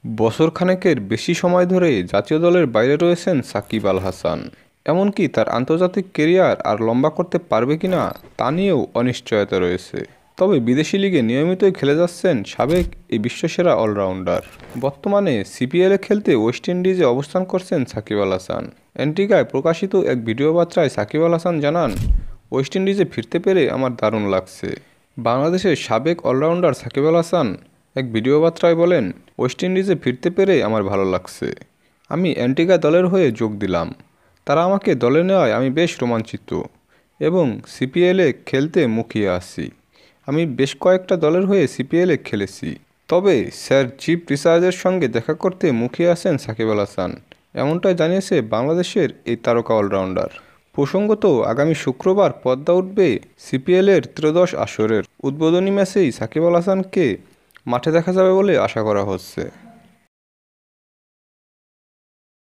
বছর খানেকের বেশি সময় ধরে জাতীয় দলের বাইরে রয়েছেন সাকিব আল হাসান। এমনকি তার আন্তর্জাতিক কেরিয়ার আর লম্বা করতে পারবে কিনা তা নিয়েও অনিশ্চয়তা রয়েছে। তবে বিদেশি লিগে নিয়মিতই খেলে যাচ্ছেন সাবেক এই বিশ্বসেরা অলরাউন্ডার। বর্তমানে সিপিএলে খেলতে ওয়েস্ট ইন্ডিজে অবস্থান করছেন সাকিব আল হাসান। অ্যান্টিগায় প্রকাশিত এক ভিডিও বার্তায় সাকিব আল হাসান জানান, ওয়েস্ট ইন্ডিজে ফিরতে পেরে আমার দারুণ লাগছে। বাংলাদেশের সাবেক অলরাউন্ডার সাকিব আল হাসান এক ভিডিও বার্তায় বলেন, ওয়েস্ট ইন্ডিজে ফিরতে পেরে আমার ভালো লাগছে। আমি অ্যান্টিগা দলের হয়ে যোগ দিলাম। তারা আমাকে দলে নেওয়ায় আমি বেশ রোমাঞ্চিত এবং সিপিএলে খেলতে মুখিয়ে আছি। আমি বেশ কয়েকটা দলের হয়ে সিপিএলে খেলেছি। তবে স্যার চিফ রিচার্ডের সঙ্গে দেখা করতে মুখিয়ে আছেন সাকিব আল হাসান, এমনটাই জানিয়েছে বাংলাদেশের এই তারকা অলরাউন্ডার। প্রসঙ্গত, আগামী শুক্রবার পর্দা উঠবে সিপিএলের ত্রয়োদশ আসরের উদ্বোধনী ম্যাচেই সাকিব আল হাসানকে মাঠে দেখা যাবে বলে আশা করা হচ্ছে।